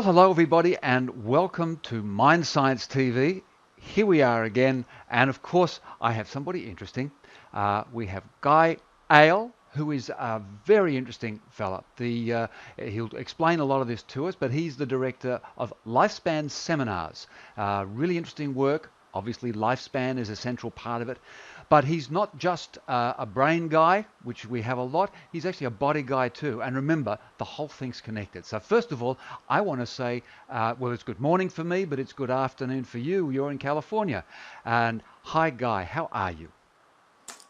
Well, hello everybody and welcome to MindScience TV. Here we are again, and of course I have somebody interesting. We have Guy Ale, who is a very interesting fella. He'll explain a lot of this to us, but he's the director of Lifespan Seminars. Really interesting work. Obviously, lifespan is a central part of it. But he's not just a brain guy, which we have a lot. He's actually a body guy too. And remember, the whole thing's connected. So first of all, I want to say, well, it's good morning for me, but it's good afternoon for you. You're in California. And hi, Guy. How are you?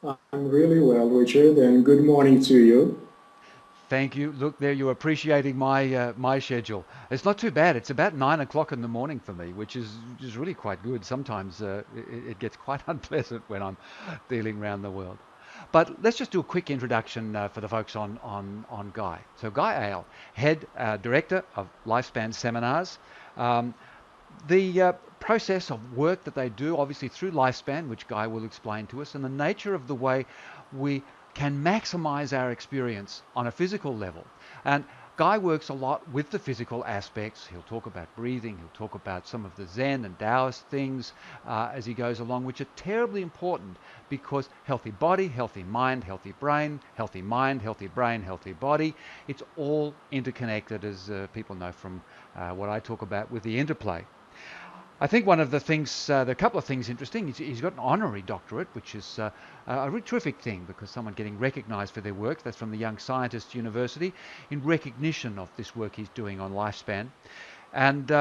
I'm really well, Richard, and good morning to you. Thank you. Look there, you're appreciating my schedule. It's not too bad. It's about 9 o'clock in the morning for me, which is really quite good. Sometimes it gets quite unpleasant when I'm dealing around the world. But let's just do a quick introduction for the folks on Guy. So Guy Ale, head director of Lifespan Seminars. Um, the process of work that they do, obviously through Lifespan, which Guy will explain to us, and the nature of the way we can maximize our experience on a physical level. And Guy works a lot with the physical aspects. He'll talk about breathing, he'll talk about some of the Zen and Taoist things as he goes along, which are terribly important because healthy body, healthy mind, healthy brain, healthy mind, healthy brain, healthy body, it's all interconnected, as people know from what I talk about with the interplay. I think one of the things, there are a couple of things interesting. He's got an honorary doctorate, which is a really terrific thing because someone getting recognized for their work. That's from the Young Scientists University in recognition of this work he's doing on lifespan. And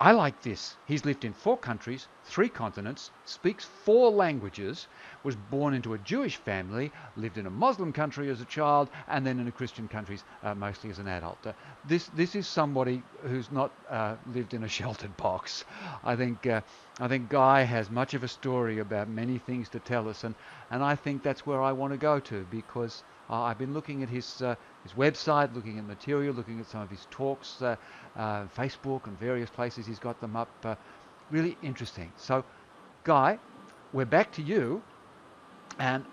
I like this. He's lived in 4 countries, 3 continents, speaks 4 languages, was born into a Jewish family, lived in a Muslim country as a child, and then in a Christian country mostly as an adult. This is somebody who's not lived in a sheltered box. I think Guy has much of a story about many things to tell us, and I think that's where I want to go to because I've been looking at his website, looking at material, looking at some of his talks, Facebook and various places he's got them up. Really interesting. So, Guy, we're back to you, and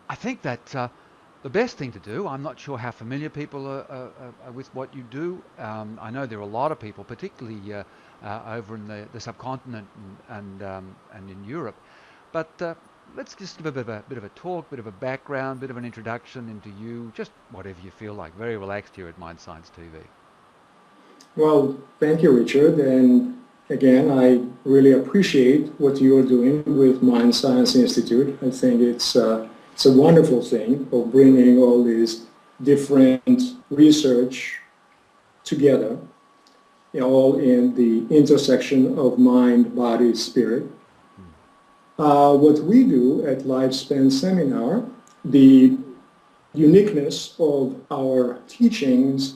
I think that the best thing to do, I'm not sure how familiar people are with what you do. I know there are a lot of people, particularly over in the subcontinent and in Europe, but let's just give a bit of a talk, bit of a background, bit of an introduction into you, just whatever you feel like. Very relaxed here at MindScience TV. Well, thank you, Richard, and again, I really appreciate what you're doing with Mind Science Institute. I think it's a wonderful thing of bringing all these different research together, all in the intersection of mind, body, spirit. What we do at Lifespan Seminar, the uniqueness of our teachings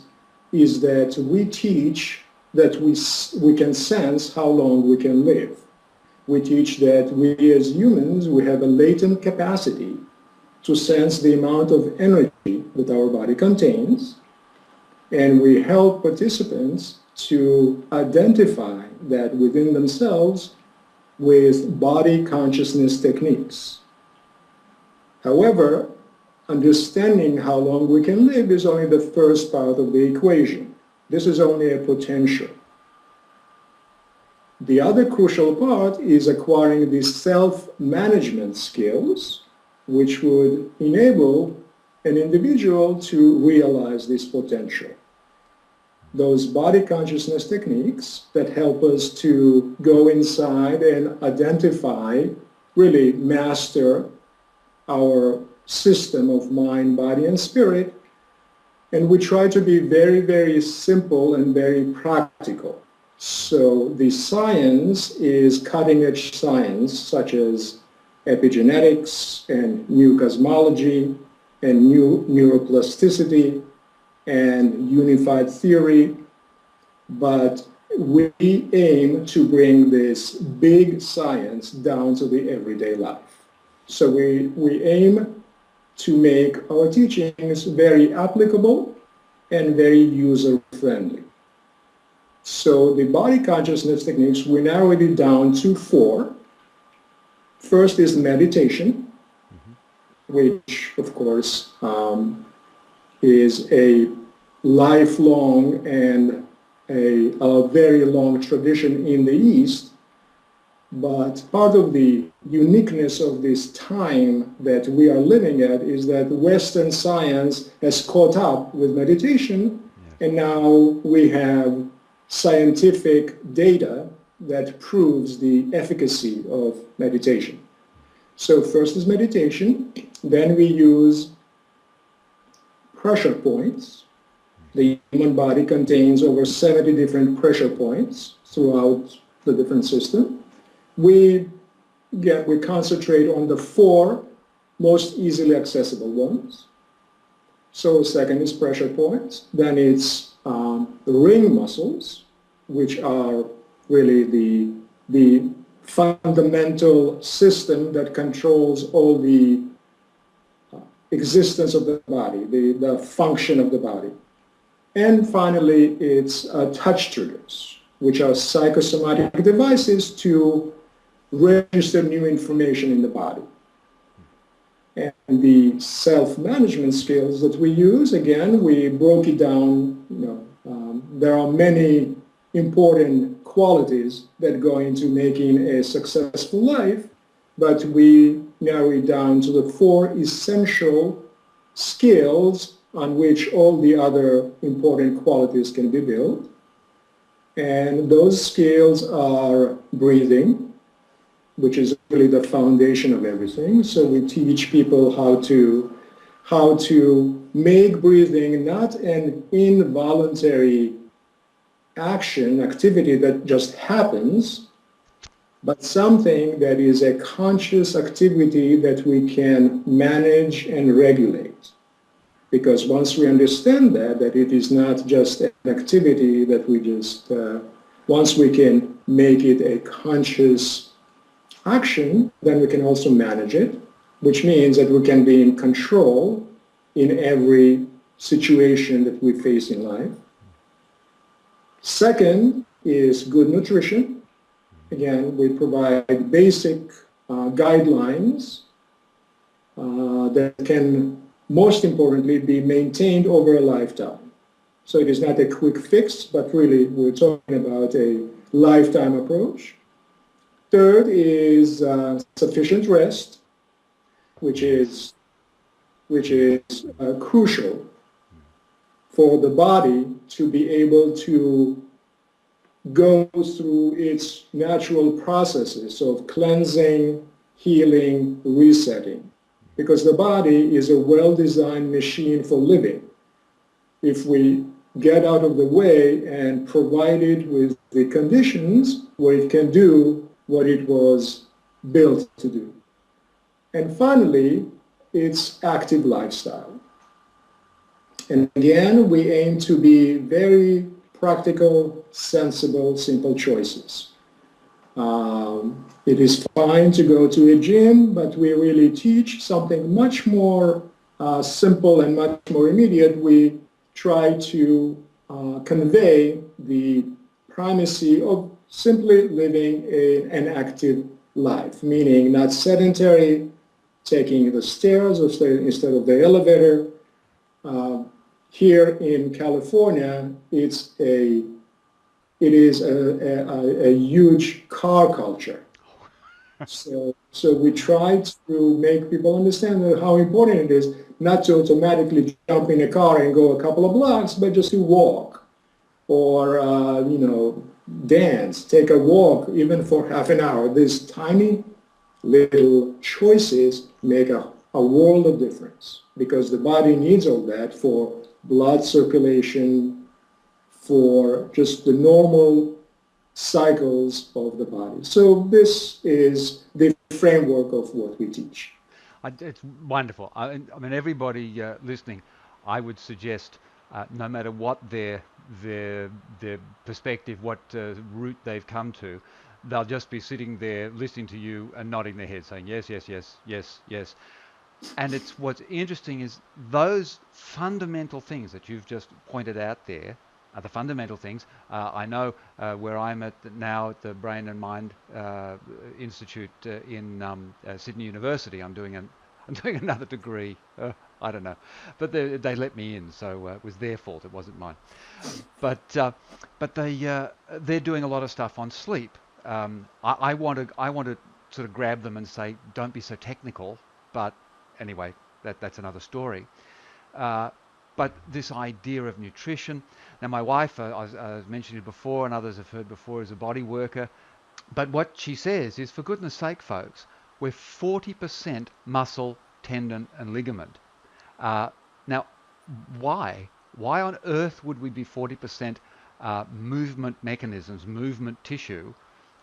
is that we teach that we can sense how long we can live. We teach that we as humans, we have a latent capacity to sense the amount of energy that our body contains, and we help participants to identify that within themselves with body consciousness techniques. However, understanding how long we can live is only the first part of the equation. This is only a potential. The other crucial part is acquiring these self-management skills, which would enable an individual to realize this potential. Those body consciousness techniques that help us to go inside and identify, really master our system of mind, body, and spirit. And we try to be very, very simple and very practical. So the science is cutting-edge science, such as epigenetics and new cosmology and new neuroplasticity and unified theory, but we aim to bring this big science down to the everyday life. So we aim to make our teachings very applicable and very user-friendly. So the body consciousness techniques, we narrowed it down to 4. First is meditation, which of course is a lifelong and a very long tradition in the East, but part of the uniqueness of this time that we are living at is that Western science has caught up with meditation, and now we have scientific data that proves the efficacy of meditation. So first is meditation, then we use pressure points. The human body contains over 70 different pressure points throughout the different system. We concentrate on the 4 most easily accessible ones. So second is pressure points. Then it's ring muscles, which are really the fundamental system that controls all the existence of the body, the function of the body. And finally, it's touch triggers, which are psychosomatic devices to register new information in the body. And the self-management skills that we use, again, we broke it down. There are many important qualities that go into making a successful life, but we narrow it down to the 4 essential skills on which all the other important qualities can be built. And those skills are breathing, which is really the foundation of everything. So we teach people how to make breathing not an involuntary activity that just happens, but something that is a conscious activity that we can manage and regulate. Because once we understand that it is not just an activity that we just, once we can make it a conscious action, then we can also manage it, which means that we can be in control in every situation that we face in life. Second is good nutrition. Again, we provide basic guidelines that can, most importantly, be maintained over a lifetime. So it is not a quick fix, but really we're talking about a lifetime approach. Third is sufficient rest, which is crucial for the body to be able to go through its natural processes of cleansing, healing, resetting. Because the body is a well-designed machine for living. If we get out of the way and provide it with the conditions where it can do what it was built to do. And finally, it's active lifestyle. And again, we aim to be very practical, sensible, simple choices. It is fine to go to a gym, but we really teach something much more simple and much more immediate. We try to convey the primacy of simply living an active life, meaning not sedentary, taking the stairs instead of the elevator. Here in California, it is a huge car culture. So we try to make people understand how important it is not to automatically jump in a car and go a couple of blocks, but just to walk or, dance, take a walk even for half an hour. These tiny little choices make a world of difference because the body needs all that for blood circulation, for just the normal cycles of the body. So this is the framework of what we teach. It's wonderful. I mean, everybody listening, I would suggest, no matter what their perspective, what route they've come to, they'll just be sitting there listening to you and nodding their head, saying yes, yes, yes, yes, yes. And it's what's interesting is those fundamental things that you've just pointed out there are the fundamental things. I know where I'm at now at the Brain and Mind Institute in Sydney University. I'm doing another degree. I don't know, but they let me in, so it was their fault. It wasn't mine. But they're doing a lot of stuff on sleep. I want to sort of grab them and say, don't be so technical. But anyway, that's another story. Uh, but this idea of nutrition. Now, my wife, I mentioned it before, and others have heard before, is a body worker. But what she says is, for goodness sake, folks, we're 40% muscle, tendon, and ligament. Uh, Now, why? Why on earth would we be 40% movement mechanisms, movement tissue,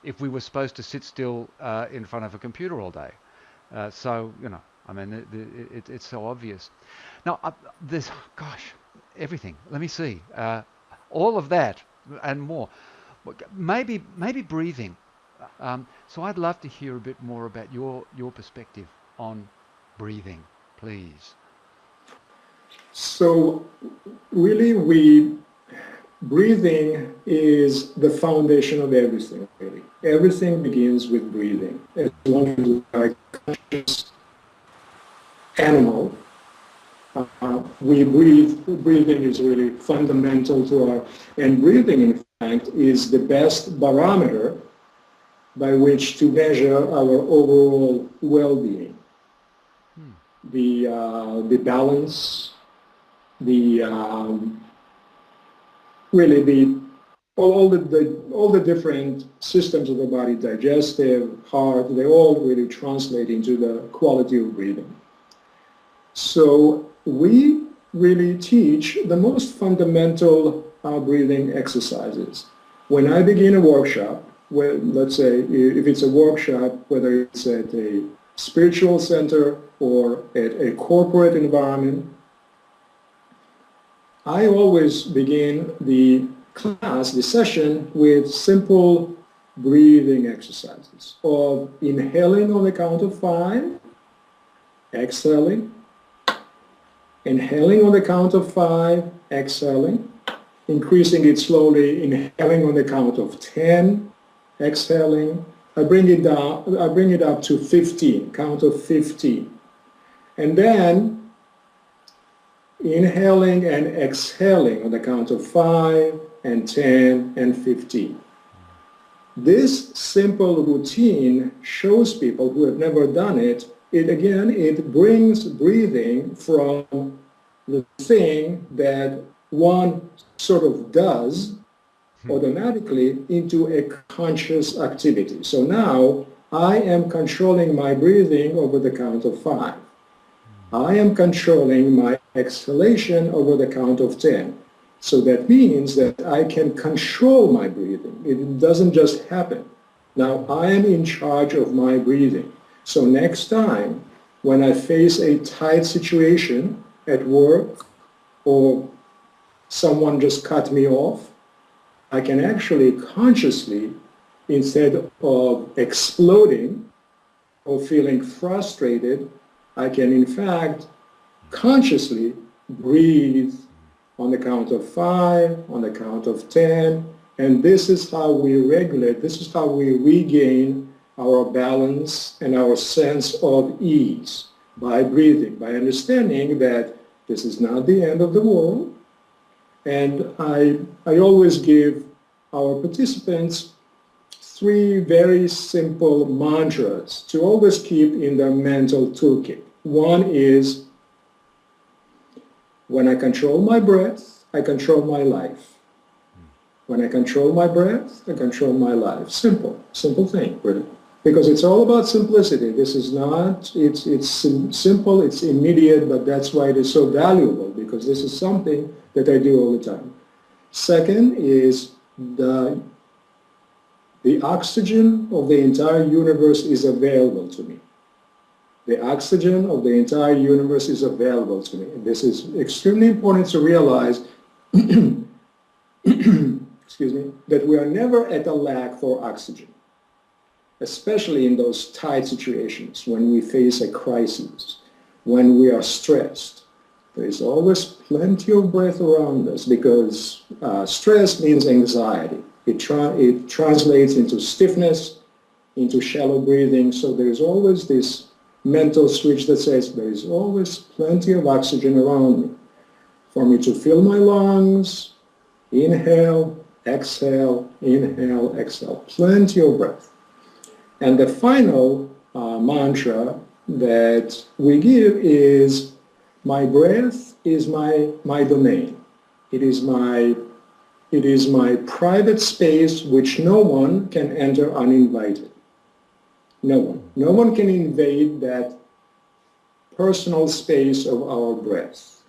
if we were supposed to sit still in front of a computer all day? So, I mean, it's so obvious. Now, this, gosh, everything. Let me see. All of that and more. Maybe breathing. So I'd love to hear a bit more about your perspective on breathing, please. So really, breathing is the foundation of everything, really. Everything begins with breathing. As long as we are a conscious animal, we breathe. Breathing is really fundamental to and breathing, in fact, is the best barometer by which to measure our overall well-being. The balance, really all the different systems of the body, digestive, heart, they all really translate into the quality of breathing. So we really teach the most fundamental breathing exercises. When I begin a workshop, let's say if it's a workshop, whether it's at a spiritual center or at a corporate environment, I always begin the class, the session, with simple breathing exercises of inhaling on the count of 5, exhaling, inhaling on the count of 5, exhaling, increasing it slowly, inhaling on the count of 10, exhaling. I bring it up to 15, count of 15. And then inhaling and exhaling on the count of 5 and 10 and 15. This simple routine shows people who have never done it, it brings breathing from the thing that one sort of does automatically into a conscious activity. So now I am controlling my breathing over the count of 5. I am controlling my exhalation over the count of 10. So that means that I can control my breathing. It doesn't just happen. Now I am in charge of my breathing. So next time when I face a tight situation at work or someone just cut me off, I can actually consciously, instead of exploding or feeling frustrated, I can in fact consciously breathe on the count of 5, on the count of 10, and this is how we regulate, this is how we regain our balance and our sense of ease by breathing, by understanding that this is not the end of the world. And I always give our participants 3 very simple mantras to always keep in their mental toolkit. One is, when I control my breath, I control my life. When I control my breath, I control my life. Simple thing, really. Because it's all about simplicity. This is not, it's simple, it's immediate, but that's why it is so valuable, because this is something that I do all the time. Second is the oxygen of the entire universe is available to me. The oxygen of the entire universe is available to me. And this is extremely important to realize, excuse me, that we are never at a lack for oxygen, especially in those tight situations when we face a crisis, when we are stressed. There is always plenty of breath around us, because stress means anxiety. It translates into stiffness, into shallow breathing. So there's always this mental switch that says there is always plenty of oxygen around me for me to fill my lungs, inhale, exhale, plenty of breath. And the final mantra that we give is, my breath is my domain. It is my private space which no one can enter uninvited. No one. No one can invade that personal space of our breath.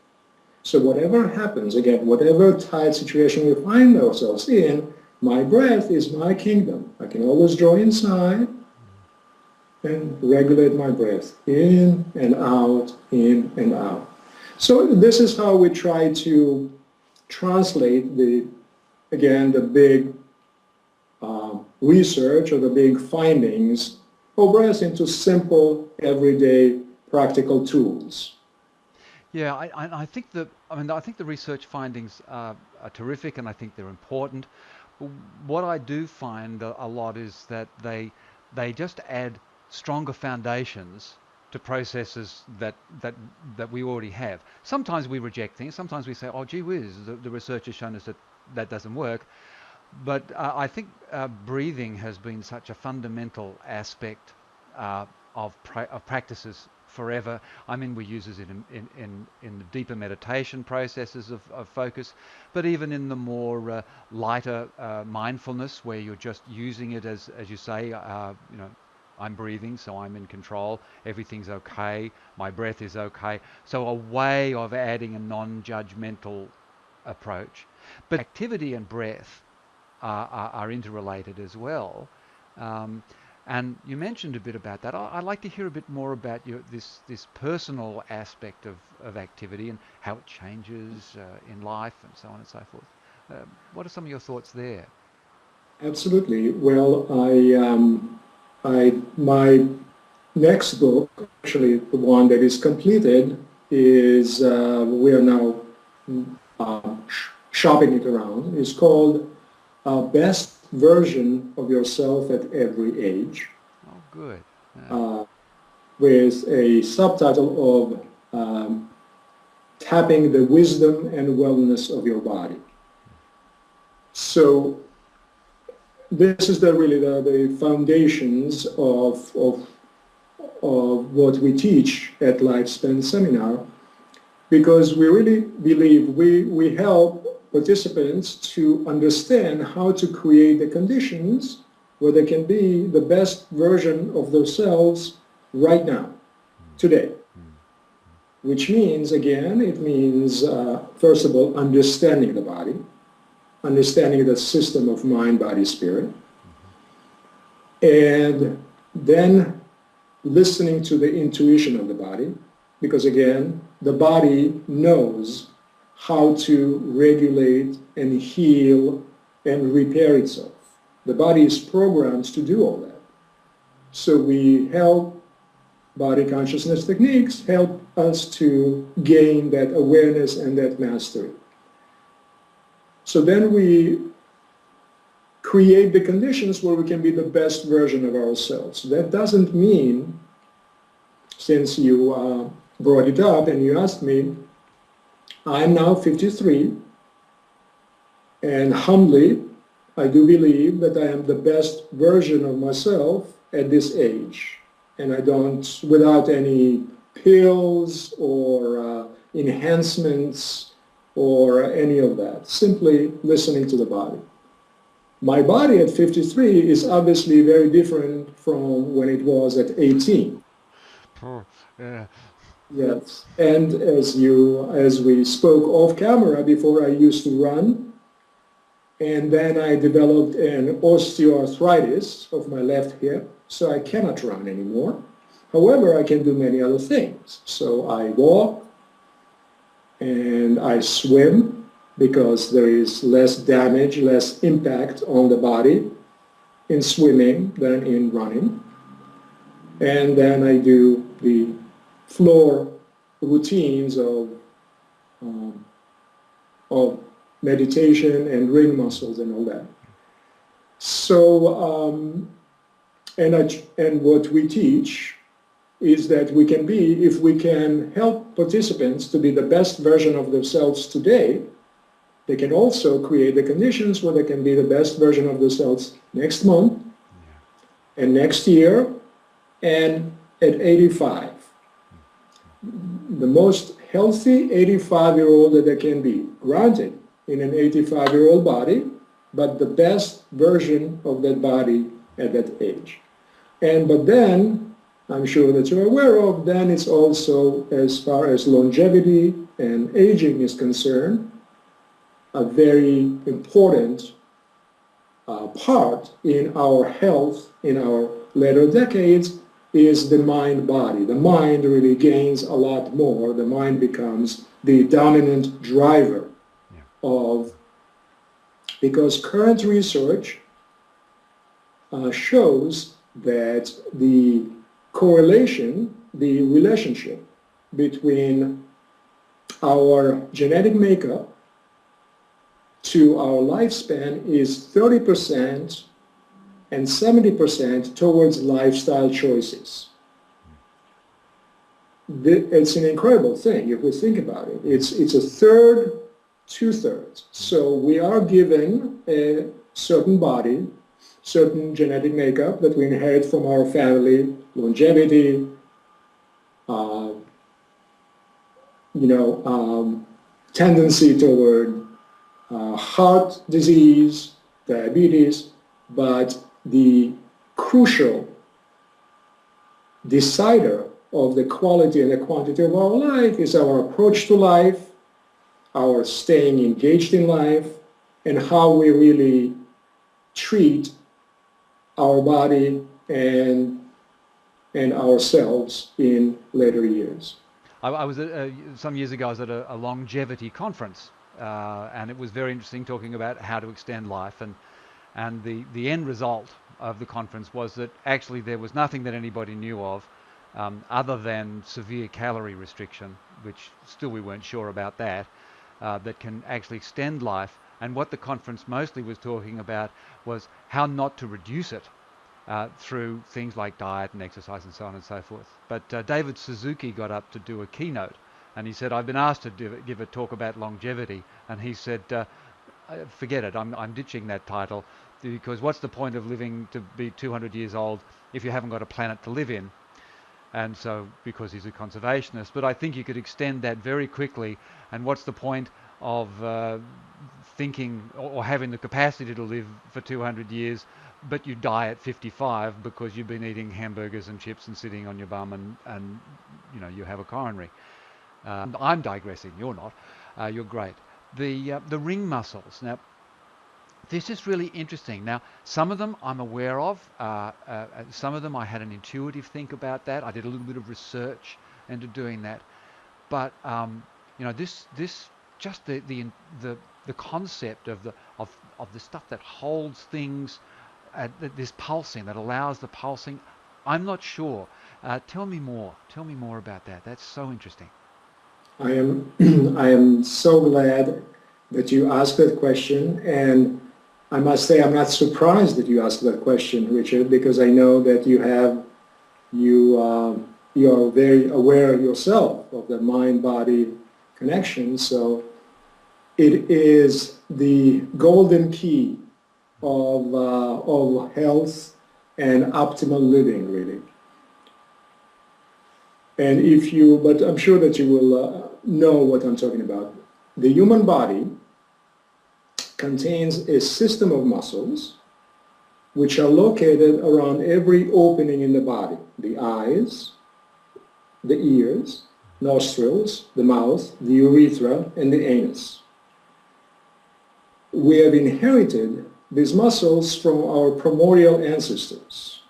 So whatever happens, again, whatever tight situation we find ourselves in, my breath is my kingdom. I can always draw inside and regulate my breath in and out, in and out. So this is how we try to translate the big research or the big findings of breath into simple, everyday, practical tools. Yeah, I think I think the research findings are terrific, and I think they're important. What I do find a lot is that they just add stronger foundations to processes that we already have. Sometimes we reject things. Sometimes we say, "Oh, gee whiz, the research has shown us that doesn't work." But I think breathing has been such a fundamental aspect of practices forever. I mean, we use it in the deeper meditation processes of focus, but even in the more lighter mindfulness, where you're just using it as you say, I'm breathing, so I'm in control. Everything's okay. My breath is okay. So a way of adding a non-judgmental approach. But activity and breath are interrelated as well. And you mentioned a bit about that. I'd like to hear a bit more about this personal aspect of activity and how it changes in life and so on and so forth. What are some of your thoughts there? Absolutely. Well, my next book, actually the one that is completed, is we are now shopping it around. It's called Best Version of Yourself at Every Age. Oh, good. Yeah. With a subtitle of Tapping the Wisdom and Wellness of Your Body. So this is really the foundations of what we teach at Lifespan Seminar, because we really believe we help participants to understand how to create the conditions where they can be the best version of themselves right now, today. Which means, again, it means, first of all, understanding the body, understanding the system of mind, body, spirit, and then listening to the intuition of the body, because again, the body knows how to regulate and heal and repair itself. The body is programmed to do all that. So we help body consciousness techniques help us to gain that awareness and that mastery. So then we create the conditions where we can be the best version of ourselves. That doesn't mean, since you brought it up and you asked me, I'm now 53, and humbly, I do believe that I am the best version of myself at this age. And I don't, without any pills or enhancements or any of that, simply listening to the body. My body at 53 is obviously very different from when it was at 18. Oh, yeah. Yes, and as we spoke off camera before, I used to run, and then I developed an osteoarthritis of my left hip, so I cannot run anymore. However, I can do many other things. So I walk and I swim because there is less damage, less impact on the body in swimming than in running. And then I do the floor routines of meditation and ring muscles and all that. So, and what we teach is that we can be, if we can help participants to be the best version of themselves today, they can also create the conditions where they can be the best version of themselves next month and next year and at 85. The most healthy 85-year-old that they can be, granted, in an 85-year-old body, but the best version of that body at that age. But then, I'm sure that you're aware of, then it's also, as far as longevity and aging is concerned, a very important part in our health in our later decades is the mind-body. The mind really gains a lot more. The mind becomes the dominant driver of, because current research shows that the correlation, the relationship between our genetic makeup to our lifespan is 30% and 70% towards lifestyle choices. It's an incredible thing if we think about it. It's a third, two-thirds. So we are given a certain body, certain genetic makeup that we inherit from our family, longevity, tendency toward heart disease, diabetes, but the crucial decider of the quality and the quantity of our life is our approach to life, our staying engaged in life, and how we really treat our body and ourselves in later years. I was some years ago. I was at a longevity conference, and it was very interesting, talking about how to extend life, and the end result of the conference was that actually there was nothing that anybody knew of other than severe calorie restriction, which still we weren't sure about that can actually extend life. And what the conference mostly was talking about was how not to reduce it through things like diet and exercise and so on and so forth. But David Suzuki got up to do a keynote, and he said, I've been asked to give a talk about longevity, and he said, forget it, I'm ditching that title, because what's the point of living to be 200 years old if you haven't got a planet to live in? And so, because he's a conservationist, but I think you could extend that very quickly. And what's the point of thinking or having the capacity to live for 200 years, but you die at 55 because you've been eating hamburgers and chips and sitting on your bum and you have a coronary. I'm digressing, you're not. You're great. The ring muscles. Now, this is really interesting. Now, some of them I'm aware of. Some of them I had an intuitive think about that. I did a little bit of research into doing that. But this just the concept of the stuff that holds things, this pulsing that allows the pulsing. I'm not sure. Tell me more. Tell me more about that. That's so interesting. I am so glad that you asked that question, and I must say I'm not surprised that you asked that question, Richard, because I know that you are very aware yourself of the mind-body connection. So it is the golden key of health and optimal living, really. And but I'm sure that you will know what I'm talking about. The human body contains a system of muscles which are located around every opening in the body: the eyes, the ears, nostrils, the mouth, the urethra, and the anus. We have inherited these muscles from our primordial ancestors.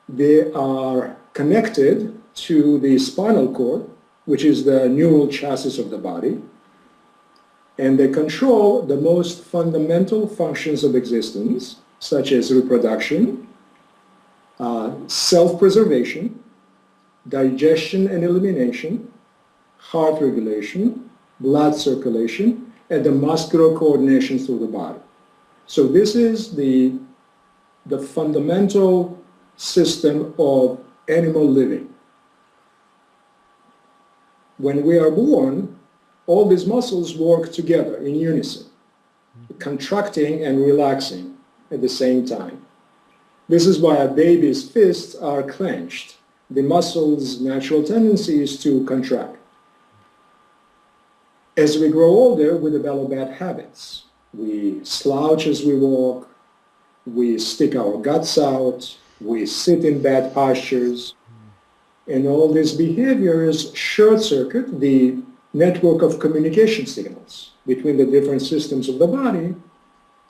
They are connected to the spinal cord, which is the neural chassis of the body, and they control the most fundamental functions of existence, such as reproduction, self-preservation, digestion and elimination, heart regulation, blood circulation, and the muscular coordination through the body. So this is the fundamental system of animal living. when we are born, all these muscles work together in unison, contracting and relaxing at the same time. This is why a baby's fists are clenched. The muscle's natural tendency is to contract. As we grow older, we develop bad habits. We slouch as we walk, we stick our guts out, we sit in bad postures, and all these behaviors short-circuit the network of communication signals between the different systems of the body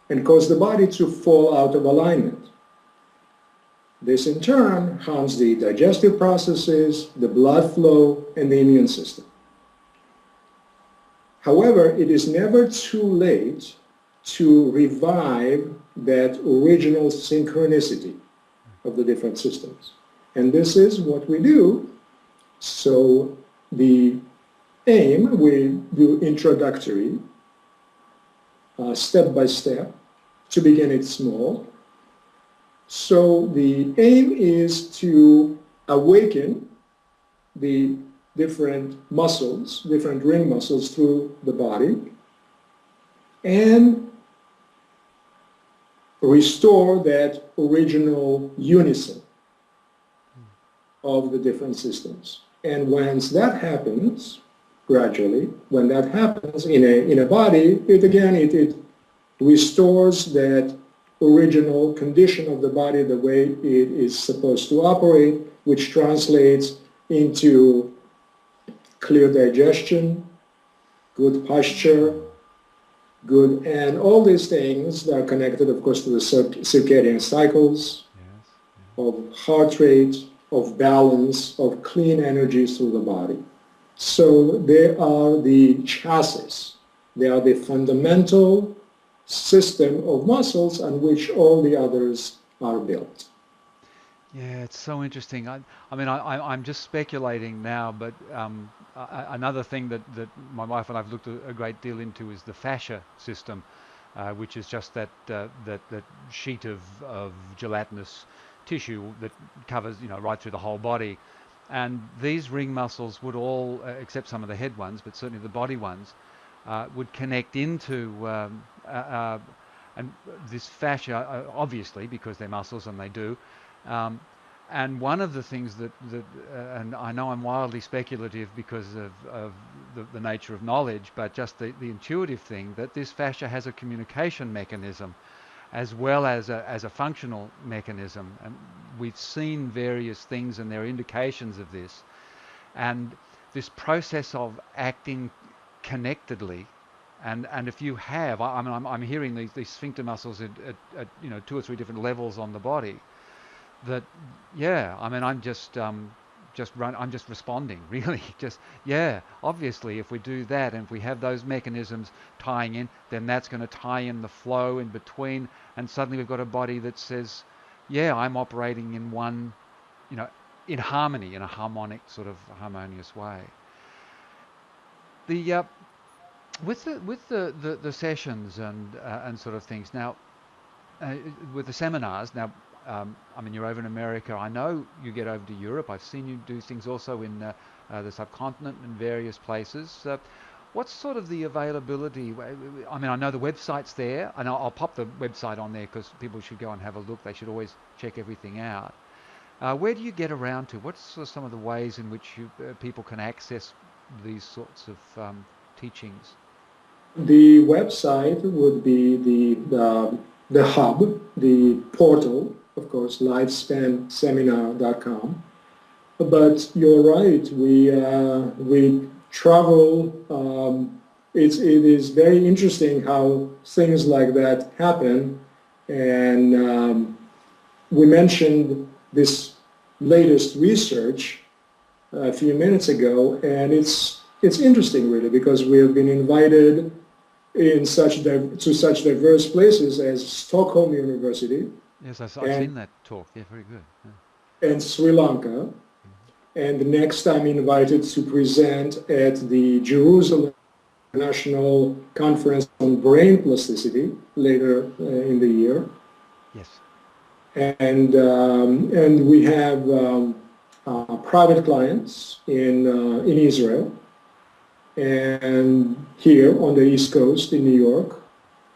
and cause the body to fall out of alignment. This in turn harms the digestive processes, the blood flow, and the immune system. However, it is never too late to revive that original synchronicity of the different systems. And this is what we do. So the aim, we do introductory, step by step, to begin it small. So the aim is to awaken the different muscles, different ring muscles through the body, and restore that original unison of the different systems. And once that happens, gradually, when that happens in a body, it restores that original condition of the body the way it is supposed to operate, which translates into clear digestion, good posture, and all these things that are connected, of course, to the circadian cycles, of heart rate, of balance, of clean energies through the body. So they are the chassis. They are the fundamental system of muscles on which all the others are built. Yeah, it's so interesting. I'm just speculating now, but another thing that my wife and I've looked a great deal into is the fascia system, which is just that sheet of gelatinous tissue that covers, right through the whole body. And these ring muscles would all, except some of the head ones, but certainly the body ones, would connect into and this fascia, obviously, because they're muscles and they do. And one of the things that and I know I'm wildly speculative because of the nature of knowledge, but just the intuitive thing, that this fascia has a communication mechanism as well as a functional mechanism. And we've seen various things and there are indications of this. And this process of acting connectedly, and if you have, I'm hearing these sphincter muscles at 2 or 3 different levels on the body. That, yeah, I'm just responding, really. Obviously, if we do that and if we have those mechanisms tying in, then that's going to tie in the flow in between, and suddenly we've got a body that says, yeah, I'm operating in one, in harmony, in a harmonic, sort of harmonious way. With the sessions and sort of things now, with the seminars now. You're over in America. I know you get over to Europe. I've seen you do things also in the subcontinent and various places. What's sort of the availability? I know the website's there, and I'll pop the website on there because people should go and have a look. They should always check everything out. Where do you get around to? What's sort of some of the ways in which people can access these sorts of teachings? The website would be the hub, the portal, of course, lifespanseminar.com. But you're right, we travel. It is very interesting how things like that happen. And we mentioned this latest research a few minutes ago, and it's interesting really because we have been invited to such diverse places as Stockholm University. Yes, I've seen that talk. Yeah, very good. Yeah. And Sri Lanka. And next I'm invited to present at the Jerusalem National Conference on Brain Plasticity later in the year. Yes. And we have private clients in Israel. and here on the East Coast in New York,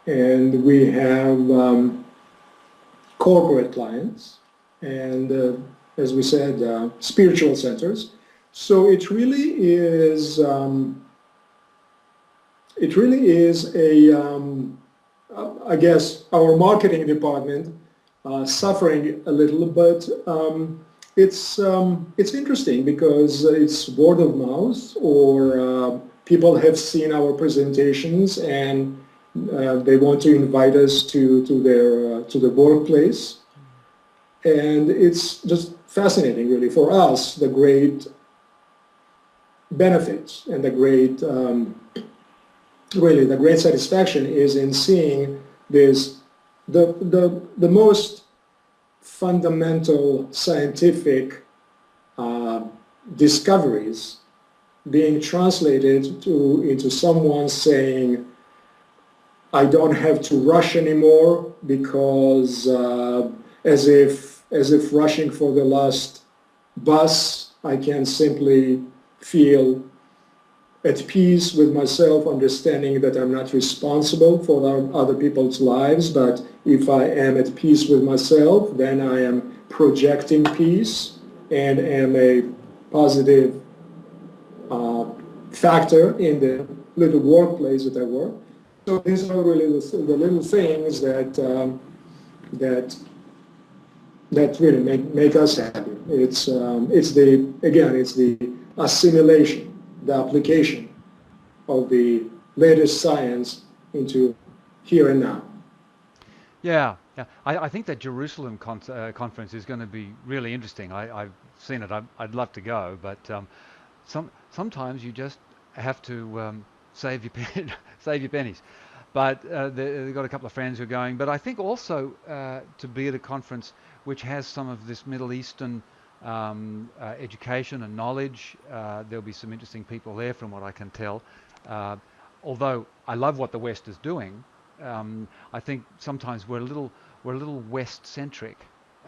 and we have corporate clients, and as we said, spiritual centers. So it really is I guess our marketing department suffering a little, but it's interesting because it's word of mouth, or people have seen our presentations and they want to invite us to the workplace, and it's just fascinating, really, for us. The great benefits and the great really the great satisfaction is in seeing this the most fundamental scientific discoveries being translated into someone saying, I don't have to rush anymore, because as if rushing for the last bus, I can simply feel at peace with myself, understanding that I'm not responsible for other people's lives, but if I am at peace with myself, then I am projecting peace and am a positive factor in the little workplace that I work. So these are really the little things that really make us happy. It's the assimilation, the application of the latest science into here and now. Yeah, yeah. I think that Jerusalem conference is going to be really interesting. I've seen it. I'd love to go, but sometimes you just have to save your save your pennies. But they've got a couple of friends who are going. But I think also to be at a conference which has some of this Middle Eastern education and knowledge, there'll be some interesting people there, from what I can tell. Although I love what the West is doing, I think sometimes we're a little West-centric.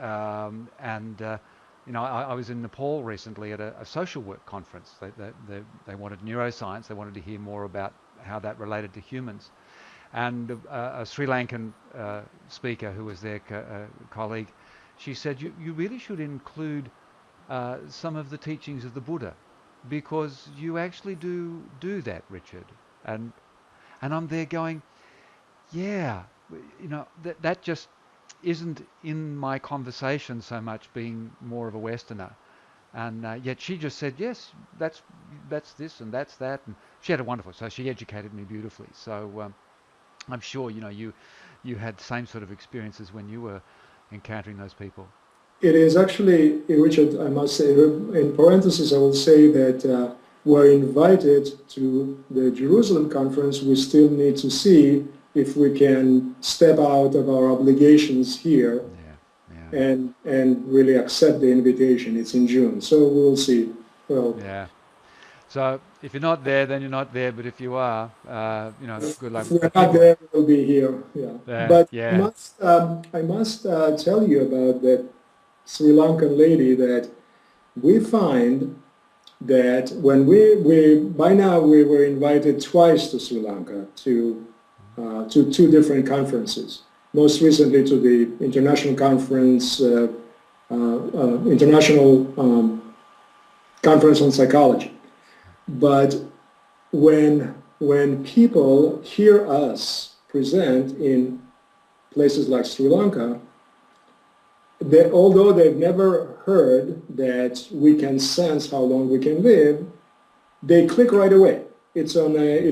I was in Nepal recently at a social work conference. They wanted neuroscience. They wanted to hear more about how that related to humans. And a Sri Lankan speaker who was their colleague, she said, you really should include some of the teachings of the Buddha, because you actually do that, Richard. And I'm there going, yeah, that just isn't in my conversation so much, being more of a Westerner. And yet she just said, yes, that's this and that's that. And she had a wonderful, so she educated me beautifully. So I'm sure, you had the same sort of experiences when you were encountering those people. It is actually, Richard, I must say, in parentheses, I will say that we're invited to the Jerusalem conference. We still need to see if we can step out of our obligations here and really accept the invitation. It's in June, so we'll see. Well, yeah. So if you're not there, then you're not there. But if you are, good luck. If we're not there, we'll be here. Yeah. But yeah. I must tell you about that Sri Lankan lady, that we find that when by now we were invited twice to Sri Lanka to two different conferences. Most recently to the international conference, international conference on psychology. But when people hear us present in places like Sri Lanka, although they've never heard that we can sense how long we can live, they click right away. It's on a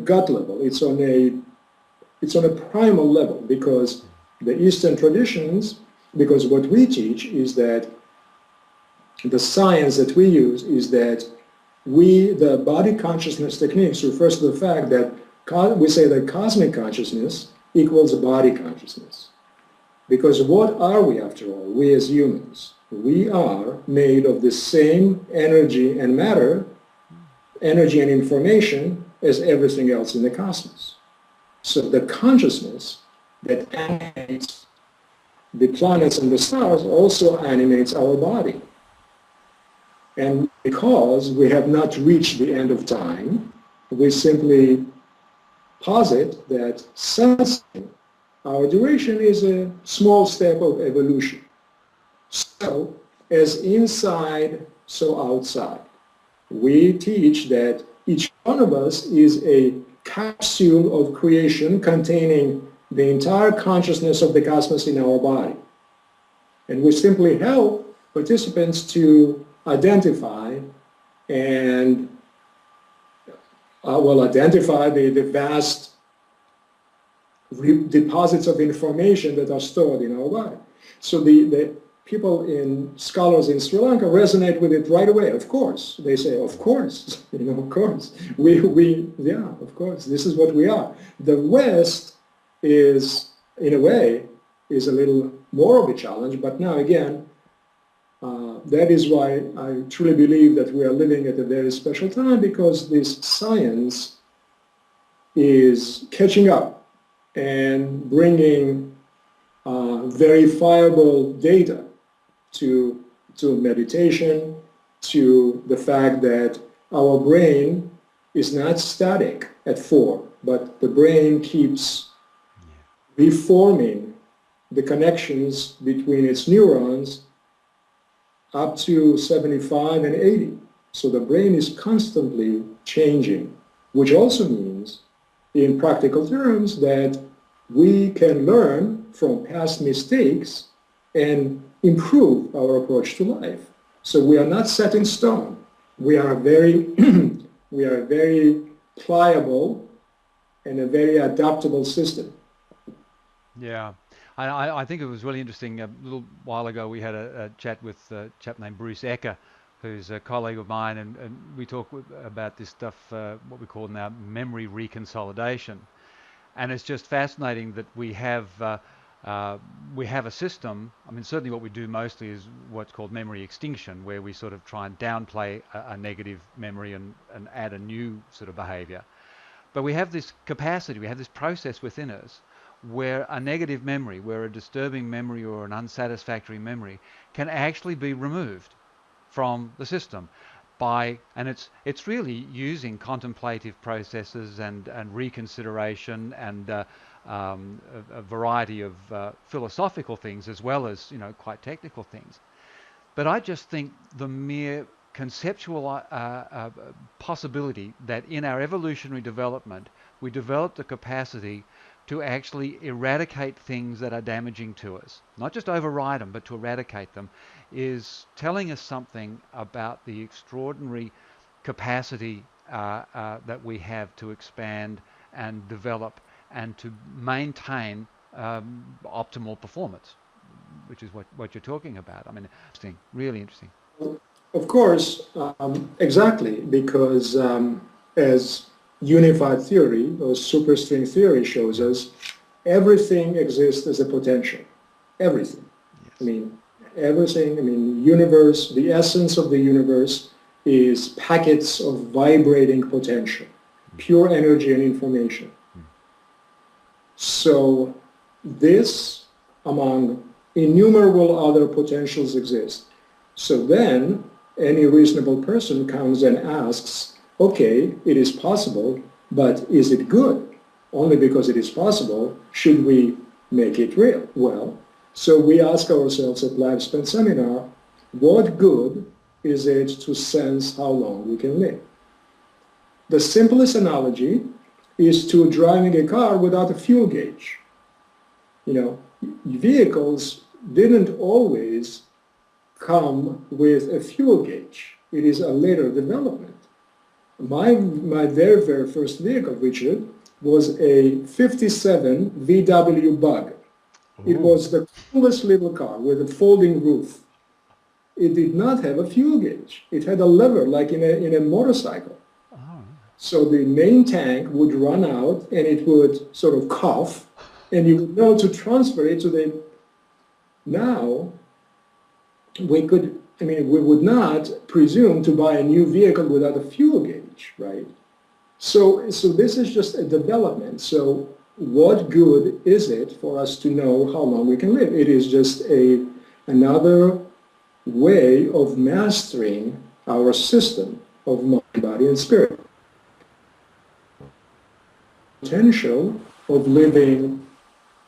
gut level. It's on a primal level, because the Eastern traditions, because what we teach is that the science that we use is that the body consciousness techniques refers to the fact that we say that cosmic consciousness equals body consciousness. Because what are we, after all? We as humans, we are made of the same energy and matter, energy and information, as everything else in the cosmos. So the consciousness that animates the planets and the stars also animates our body. And because we have not reached the end of time, we simply posit that sensing our duration is a small step of evolution. So, as inside, so outside. We teach that each one of us is a capsule of creation containing the entire consciousness of the cosmos in our body. And we simply help participants to identify and identify the vast deposits of information that are stored in our body. So the people scholars in Sri Lanka resonate with it right away. Of course, they say, of course, of course, yeah, of course, this is what we are. The West is, in a way, is a little more of a challenge, but now again, that is why I truly believe that we are living at a very special time, because this science is catching up and bringing verifiable data to meditation, to the fact that our brain is not static at 4, but the brain keeps reforming the connections between its neurons up to 75 and 80. So the brain is constantly changing, which also means, in practical terms, that we can learn from past mistakes and improve our approach to life. So we are not set in stone. We are very pliable and a very adaptable system. Yeah, I think it was really interesting. A little while ago, we had a chat with a chap named Bruce Ecker, who's a colleague of mine, and we talk about this stuff, what we call now memory reconsolidation. And it's just fascinating that we have a system. I mean, certainly what we do mostly is what's called memory extinction, where we sort of try and downplay a negative memory and add a new sort of behavior. But we have this capacity, we have this process within us where a negative memory, where a disturbing memory or an unsatisfactory memory can actually be removed from the system and it's really using contemplative processes and reconsideration and a variety of philosophical things, as well as quite technical things. But I just think the mere conceptual possibility that in our evolutionary development we develop the capacity to actually eradicate things that are damaging to us, not just override them, but to eradicate them, is telling us something about the extraordinary capacity that we have to expand and develop and to maintain optimal performance, which is what you're talking about. I mean, interesting, really interesting. Of course, exactly, because as unified theory or superstring theory shows us, everything exists as a potential. Everything. Yes. I mean, everything, universe, the essence of the universe is packets of vibrating potential, pure energy and information. So this, among innumerable other potentials, exist. So then any reasonable person comes and asks, okay, it is possible, but is it good? Only because it is possible should we make it real? Well, so we ask ourselves at Lifespan Seminar, what good is it to sense how long we can live? The simplest analogy is to driving a car without a fuel gauge. Vehicles didn't always come with a fuel gauge. It is a later development. My very, very first vehicle, Richard, was a 57 VW Bug. Ooh. It was the coolest little car with a folding roof. It did not have a fuel gauge. It had a lever like in a motorcycle. Oh. So the main tank would run out and it would sort of cough, and you would know to transfer it to the... Now, we would not presume to buy a new vehicle without a fuel gauge, right? So this is just a development. So what good is it for us to know how long we can live? It is just another way of mastering our system of mind, body, and spirit. Potential of living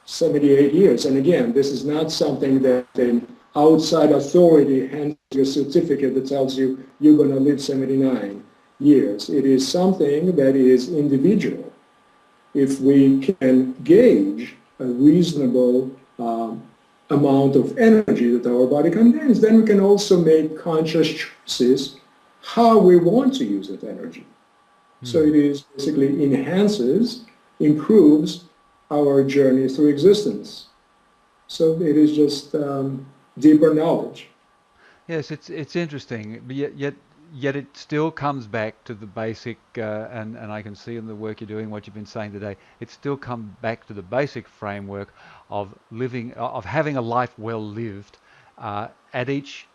78 years. And again, this is not something that an outside authority hands you a certificate that tells you you're going to live 79 years. It is something that is individual. If we can gauge a reasonable amount of energy that our body contains, then we can also make conscious choices how we want to use that energy. So it is basically enhances, improves our journey through existence. So it is just deeper knowledge. Yes, it's interesting, but yet it still comes back to the basic, and I can see in the work you're doing, what you've been saying today, it still comes back to the basic framework of living, of having a life well lived at each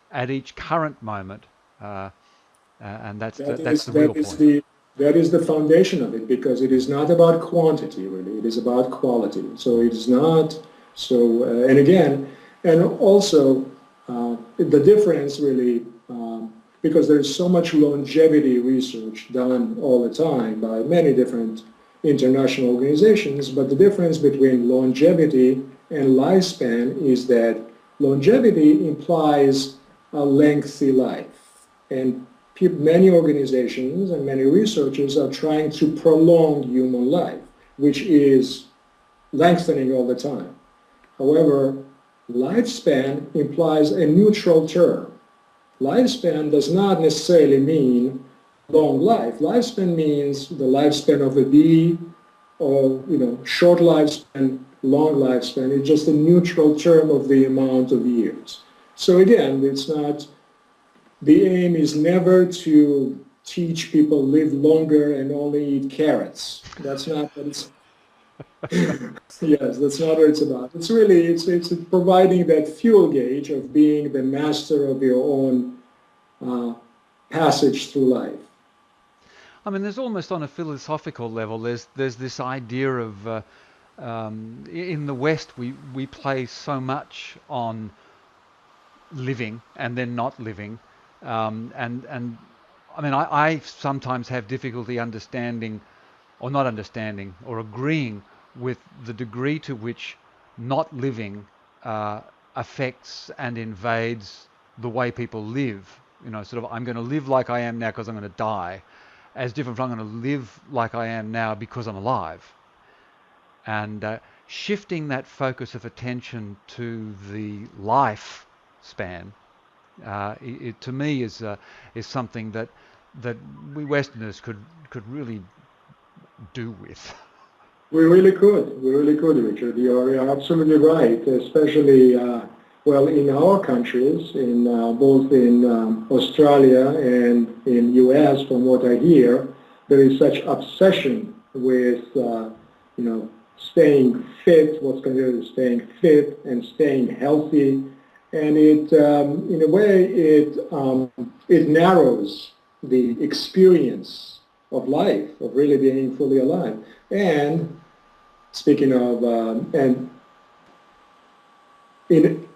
current moment, and That that's is the that real is point. the that is the foundation of it, because it is not about quantity really. It is about quality. So it is not so. And again, and also the difference really, because there is so much longevity research done all the time by many different international organizations. But the difference between longevity and lifespan is that longevity implies a lengthy life, and many organizations and many researchers are trying to prolong human life, which is lengthening all the time. However, lifespan implies a neutral term. Lifespan does not necessarily mean long life. Lifespan means the lifespan of a bee, or short lifespan, long lifespan. It's just a neutral term of the amount of years. So again, it's not. The aim is never to teach people live longer and only eat carrots. That's not what it's. Yes, that's not what it's about. It's really it's providing that fuel gauge of being the master of your own uh, passage through life. I mean, there's almost on a philosophical level, there's this idea of in the West we place so much on living and then not living, and I mean I sometimes have difficulty understanding or not understanding or agreeing with the degree to which not living affects and invades the way people live. Sort of I'm going to live like I am now because I'm going to die, as different from I'm going to live like I am now because I'm alive. And shifting that focus of attention to the life span, to me is something that we Westerners could really do with. We really could. We really could, Richard. You're absolutely right. Especially, well, in our countries, in both in Australia and in U.S., from what I hear, there is such obsession with, staying fit, what's considered staying fit and staying healthy, and it, in a way, it narrows the experience of life, of really being fully alive. And speaking of, and in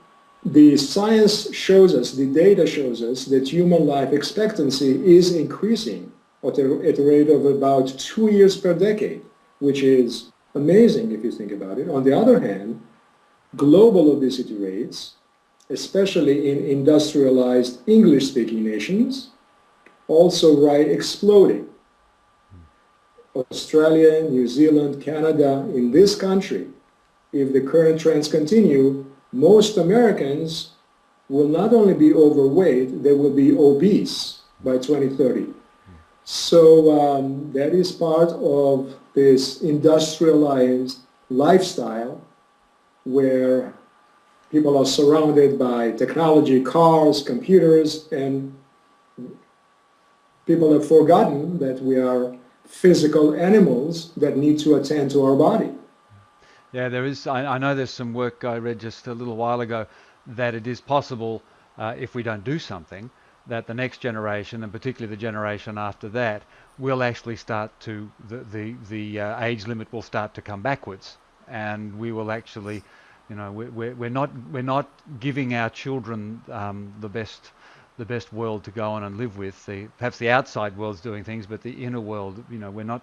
the science shows us, the data shows us that human life expectancy is increasing at a rate of about 2 years per decade, which is amazing if you think about it. On the other hand, global obesity rates, especially in industrialized English-speaking nations, also exploding. Australia, New Zealand, Canada, in this country, if the current trends continue, most Americans will not only be overweight, they will be obese by 2030. So that is part of this industrialized lifestyle where people are surrounded by technology, cars, computers, and people have forgotten that we are physical animals that need to attend to our body. Yeah, there is. I know there's some work I read just a little while ago that it is possible, if we don't do something, that the next generation, and particularly the generation after that, will actually start to the age limit will start to come backwards, and we will actually, we're not giving our children the best world to go on and live with. Perhaps the outside world's doing things, but the inner world, we're not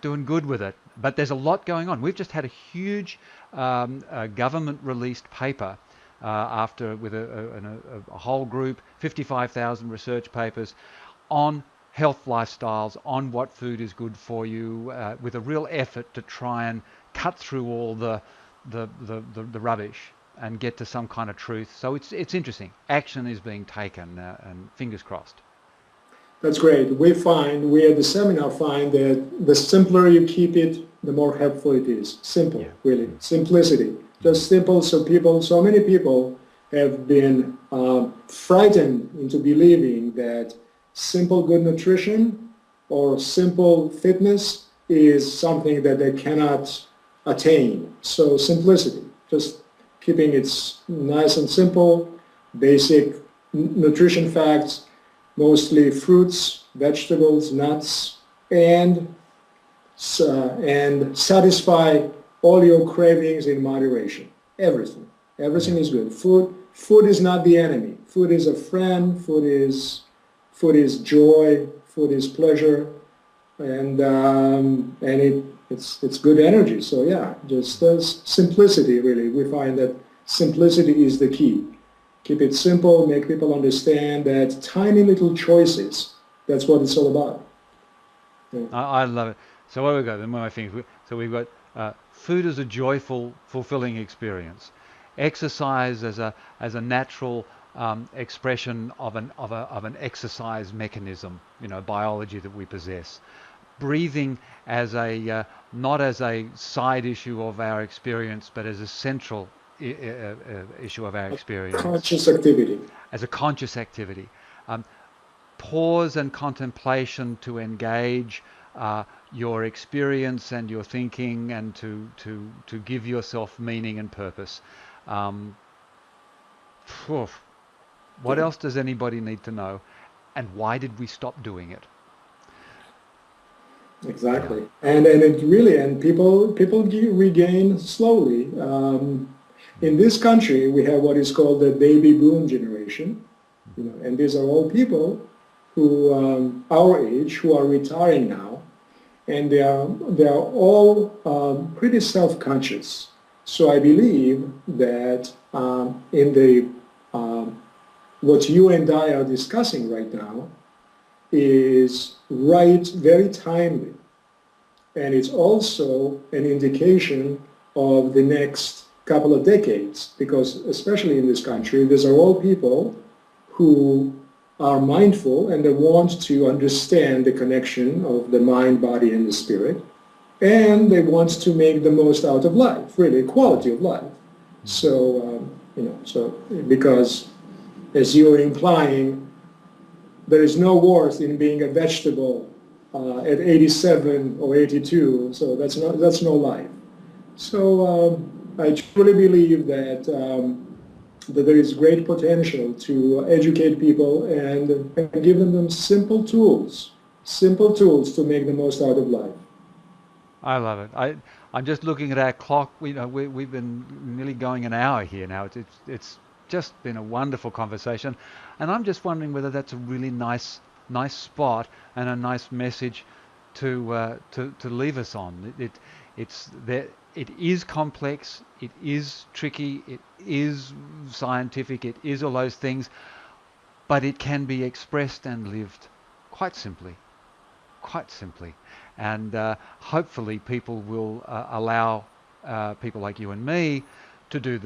doing good with it. But there's a lot going on. We've just had a huge government-released paper with a whole group, 55,000 research papers on health lifestyles, on what food is good for you, with a real effort to try and cut through all the rubbish and get to some kind of truth. So it's interesting. Action is being taken, and fingers crossed. That's great. We at the seminar find that the simpler you keep it, the more helpful it is. Simple, yeah. Really. Simplicity. Just simple, so many people have been frightened into believing that simple good nutrition or simple fitness is something that they cannot attain. So simplicity, just keeping it nice and simple, basic nutrition facts, mostly fruits, vegetables, nuts, and satisfy all your cravings in moderation. Everything is good. Food is not the enemy. Food is a friend. Food is joy. Food is pleasure, and it's good energy. So yeah, just simplicity. Really, we find that simplicity is the key. Keep it simple. Make people understand that tiny little choices. That's what it's all about. Yeah. I love it. So what have we got? Then my things. So we've got food as a joyful, fulfilling experience. Exercise as a natural expression of an exercise mechanism, biology that we possess. Breathing as not as a side issue of our experience, but as a central issue of our experience. Conscious activity. As a conscious activity. Pause and contemplation to engage your experience and your thinking, and to give yourself meaning and purpose. What else does anybody need to know? And why did we stop doing it? Exactly. Yeah. And it really, and people regain slowly. In this country, we have what is called the baby boom generation, and these are all people who our age who are retiring now, and they are all pretty self-conscious. So I believe that in the what you and I are discussing right now is very timely, and it's also an indication of the next couple of decades, because especially in this country, these are all people who are mindful and they want to understand the connection of the mind, body, and the spirit, and they want to make the most out of life, really, quality of life. So, because as you're implying, there is no worth in being a vegetable at 87 or 82, so that's no life. So I truly believe that there is great potential to educate people and give them simple tools to make the most out of life. I love it. I'm just looking at our clock. We've been nearly going an hour here now. It's just been a wonderful conversation, and I'm just wondering whether that's a really nice spot and a nice message to leave us on. It is complex, it is tricky, it is scientific, it is all those things, but it can be expressed and lived quite simply. And hopefully people will allow people like you and me to do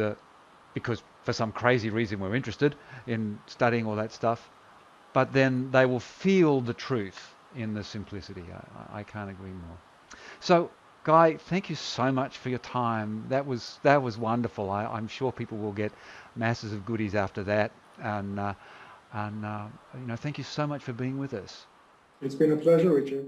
because for some crazy reason we're interested in studying all that stuff, but then they will feel the truth in the simplicity. I can't agree more. So, Guy, thank you so much for your time. That was wonderful. I'm sure people will get masses of goodies after that. And thank you so much for being with us. It's been a pleasure, Richard.